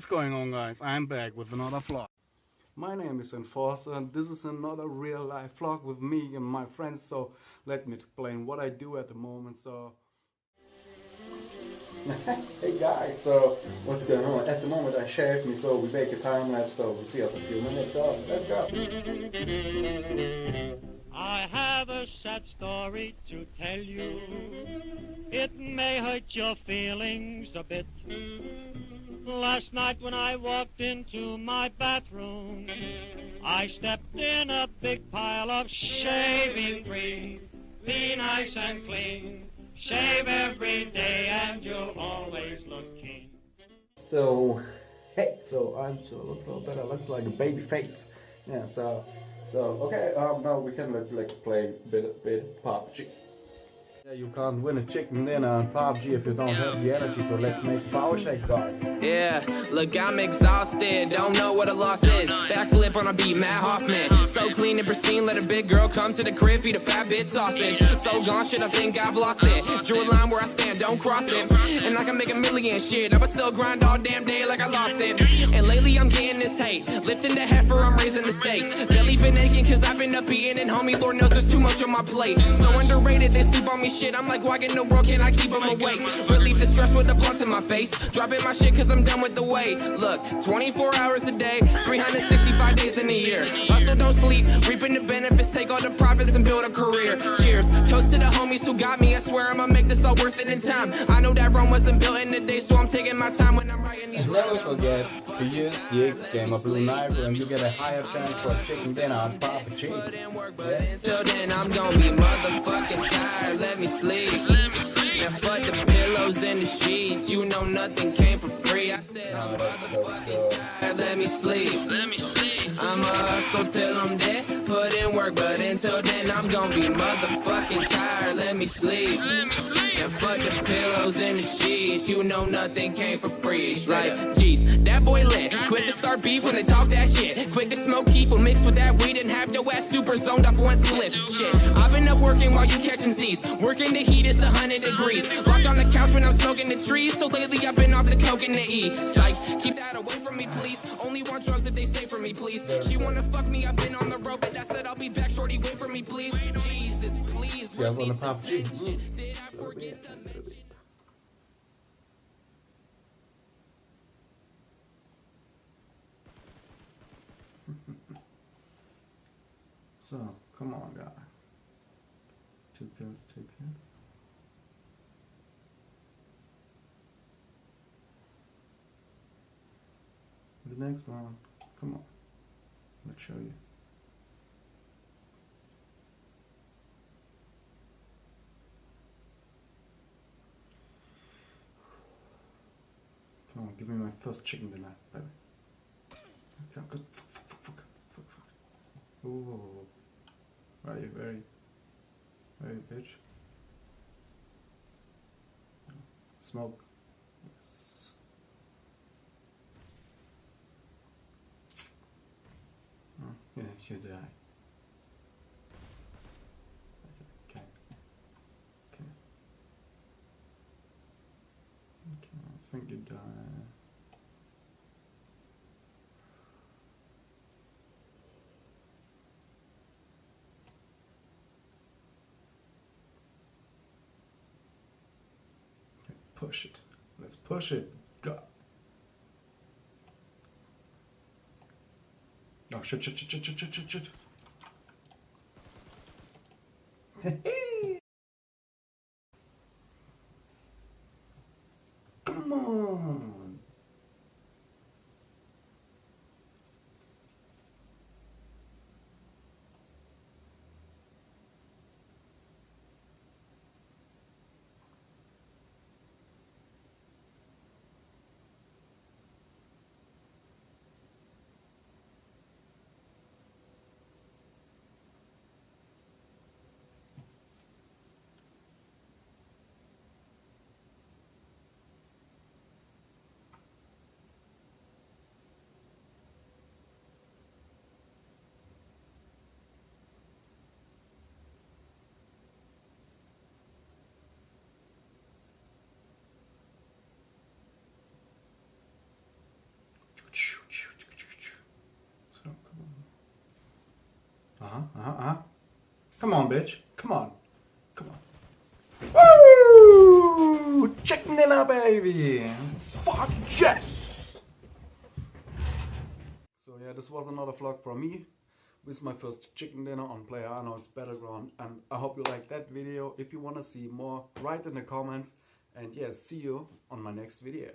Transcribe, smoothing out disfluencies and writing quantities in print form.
What's going on, guys? I'm back with another vlog. My name is Enforcer and this is another real life vlog with me and my friends. So let me explain what I do at the moment. So hey guys, so what's going on? At the moment I shaved me, so we make a time lapse, so we'll see us in a few minutes. So let's go. I have a sad story to tell you. It may hurt your feelings a bit. Last night when I walked into my bathroom, I stepped in a big pile of shaving cream. Be nice and clean. Shave every day and you'll always look keen. So hey, so I'm so look a little better. Looks like a baby face. Yeah. So okay. Now we can let's play a bit Pubg. Yeah, you can't win a chicken dinner on Pubg if you don't have the energy. So let's make power shake, guys. Yeah, look, I'm exhausted, don't know what a loss is. Backflip on a beat, Matt Hoffman. So clean and pristine, let a big girl come to the crib, feed a fat bit sausage. So gone, shit, I think I've lost it. Drew a line where I stand, don't cross it. And I can make a million shit, I would still grind all damn day like I lost it. And lately I'm getting this hate, lifting the heifer, I'm raising the stakes. Belly been aching cause I've been up eating, and homie, Lord knows there's too much on my plate. So underrated, they sleep on me shit, I'm like, why in the world can't I keep them awake? Relieve the stress with the blunts in my face, dropping my shit cause I'm done with the wait. Look, 24 hours a day, 365 days in a year. Hustle, don't sleep, reaping the benefits, take all the profits and build a career. Cheers, toast to the homies who got me, I swear I'ma make this all worth it in time. I know that Rome wasn't built in a day, so I'm taking my time when I'm writing these. Never forget to use the X game of Bluenitro and you get a higher chance for a chicken dinner on Pubg. But until then I'm gonna be motherfucking tired, let me sleep. Now fuck the pillows and the sheets, you know nothing came for free. I said I'm motherfucking tired, let me sleep. I'ma hustle till I'm dead, put in work, but until then I'm gonna be motherfucking tired, let me sleep. Now fuck the pillows and the sheets, you know nothing came for free. Like, jeez, that boy lit, quick to start beef when they talk that shit. Quick to smoke keef when mixed with that weed and have your ass super zoned off one split. Shit, I've been up working while you catching Z's, working the heat, it's 100 degrees. Locked on the couch when I'm smoking the trees, so lately I've been off the coke and the E. Psych, keep that away from me please, only want drugs if they say for me please. She wanna fuck me, I've been on the road, but I said I'll be back, shorty, wait for me please. Jesus, please, Yeah, on the Pubg. did I forget to mention? So come on, guys. 2 kills, 2 kills. The next one, come on, let's show you. Come on, give me my first chicken dinner, baby. Okay, good. Fuck. Ooh, very, bitch. Smoke. Oh, yeah, you die. Okay. I think you die. Okay, push it. Let's push it. Go. Oh shit. Come on. Come on, bitch. Come on. Come on. Woo! Chicken dinner, baby! Fuck yes! So yeah, this was another vlog from me with my first chicken dinner on PlayerUnknown's Battleground, and I hope you liked that video. If you want to see more, write in the comments, and yes, see you on my next video.